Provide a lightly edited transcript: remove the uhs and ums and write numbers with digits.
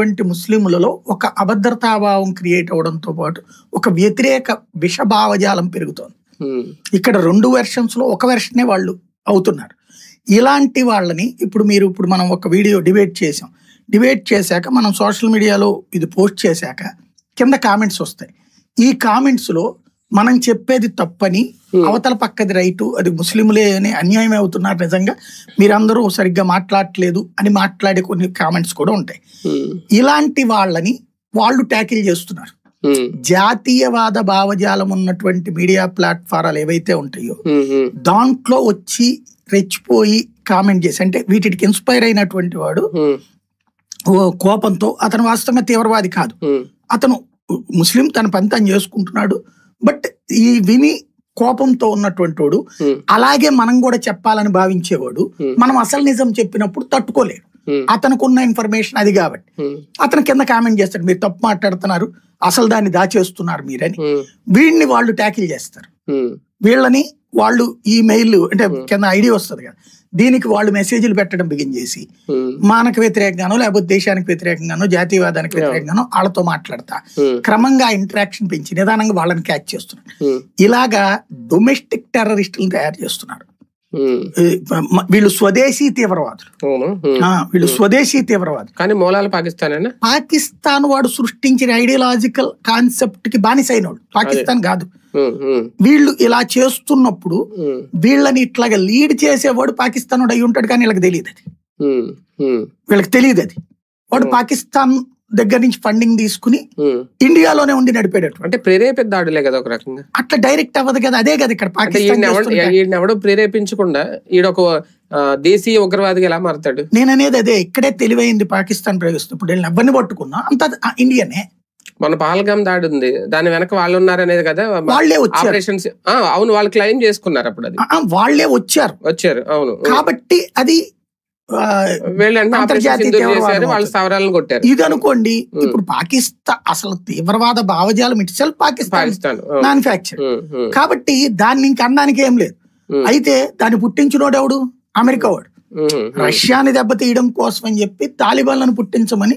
ముస్లింలలో ఒక అభద్రతాభావం క్రియేట్ అవడంతో పాటు ఒక వ్యతిరేక విషభావజాలం పెరుగుతోంది. ఇక్కడ 2 వెర్షన్స్ లో ఒక వెర్షనే వాళ్ళు అవుతున్నారు. ఇలాంటి వాళ్ళని ఇప్పుడు మనం ఒక వీడియో డిబేట్ చేసాం. డిబేట్ చేశాక మనం సోషల్ మీడియాలో ఇది పోస్ట్ చేశాక కింద కామెంట్స్ వస్తాయి. ఈ కామెంట్స్ లో మనం చెప్పేది తప్పని, అవతల పక్కది రైటు, అది ముస్లింలే అని అన్యాయం అవుతున్నారు, నిజంగా మీరందరూ సరిగ్గా మాట్లాడట్లేదు అని మాట్లాడే కొన్ని కామెంట్స్ కూడా ఉంటాయి. ఇలాంటి వాళ్ళని వాళ్ళు ట్యాకిల్ చేస్తున్నారు. జాతీయవాద భావజాలం ఉన్నటువంటి మీడియా ప్లాట్ఫారాలు ఏవైతే ఉంటాయో దాంట్లో వచ్చి రెచ్చిపోయి కామెంట్ చేసి, అంటే వీటికి ఇన్స్పైర్ అయినటువంటి వాడు కోపంతో, అతను వాస్తవంగా తీవ్రవాది కాదు, అతను ముస్లిం, తన పని తను చేసుకుంటున్నాడు. బట్ ఈ విని కోపంతో ఉన్నటువంటి వాడు, అలాగే మనం కూడా చెప్పాలని భావించేవాడు, మనం అసలు నిజం చెప్పినప్పుడు తట్టుకోలేడు. అతనుకున్న ఇన్ఫర్మేషన్ అది కాబట్టి అతను కింద కామెంట్ చేస్తాడు, మీరు తప్పు మాట్లాడుతున్నారు, అసలు దాన్ని దాచేస్తున్నారు మీరని. వీళ్ళని వాళ్ళు ట్యాకిల్ చేస్తారు. వీళ్ళని వాళ్ళు ఈమెయిల్, అంటే కింద ఐడి వస్తుంది కదా, దీనికి వాళ్ళు మెసేజ్లు పెట్టడం బిగిన్ చేసి మనకు వ్యతిరేకంగానో లేకపోతే దేశానికి వ్యతిరేకంగానో జాతీయవాదానికి వ్యతిరేకంగానో వాళ్ళతో మాట్లాడతా క్రమంగా ఇంటరాక్షన్ పెంచి నిదానంగా వాళ్ళని క్యాచ్ చేస్తున్నారు. ఇలాగా డొమెస్టిక్ టెర్రరిస్టులను తయారు చేస్తున్నారు. వీళ్ళు స్వదేశీ తీవ్రవాదులు, వీళ్ళు స్వదేశీ తీవ్రవాదులు కానీ మూలాలు పాకిస్తాన్ వాడు సృష్టించిన ఐడియాలజికల్ కాన్సెప్ట్ కి బానిసైనోడు, పాకిస్తాన్ కాదు. వీళ్ళు ఇలా చేస్తున్నప్పుడు వీళ్ళని ఇట్లాగా లీడ్ చేసేవాడు పాకిస్తాన్ వాడు అయి ఉంటాడు, కానీ వీళ్ళకి తెలియదు అది. వీళ్ళకి తెలియదు అది. వాడు పాకిస్తాన్ దగ్గర నుంచి ఫండింగ్ తీసుకుని ఇండియాలోనే ఉండి నడిపేటట్టు. అంటే ప్రేరేపిత దాడులే కదా ఒక రకంగా. అట్లా డైరెక్ట్ అవ్వదు కదా, అదే కదా ఇక్కడ పాకిస్తాన్. ఎవడో ప్రేరేపించకుండా ఈడొక దేశీయ ఉగ్రవాదిగా ఎలా మారుతాడు? నేను అనేది అదే, ఇక్కడే తెలివైంది పాకిస్తాన్ ప్రయోగిస్తుంది. ఇప్పుడు వీళ్ళని ఎవరిని పట్టుకున్నా అంత ఇండియనే. మన పహల్గామ్ దాడి ఉంది, దాని వెనక వాళ్ళు ఉన్నారనేది కదా, వాళ్ళే వచ్చారు. అవును, వాళ్ళు క్లెయిమ్ చేసుకున్నారు అప్పుడు, అది వాళ్ళే వచ్చారు. అవును, కాబట్టి అది ఇది అనుకోండి. ఇప్పుడు పాకిస్తాన్ అసలు తీవ్రవాద భావజాలం ఇట్ సెల్ఫ్ పాకిస్తాన్ మ్యానుఫ్యాక్చర్ కాబట్టి దాన్ని ఇంకనడానికి ఏం లేదు. అయితే దాన్ని పుట్టించినోడు ఎవడు? అమెరికా వాడు. రష్యాని దెబ్బతీయడం కోసం అని చెప్పి తాలిబాన్లను పుట్టించమని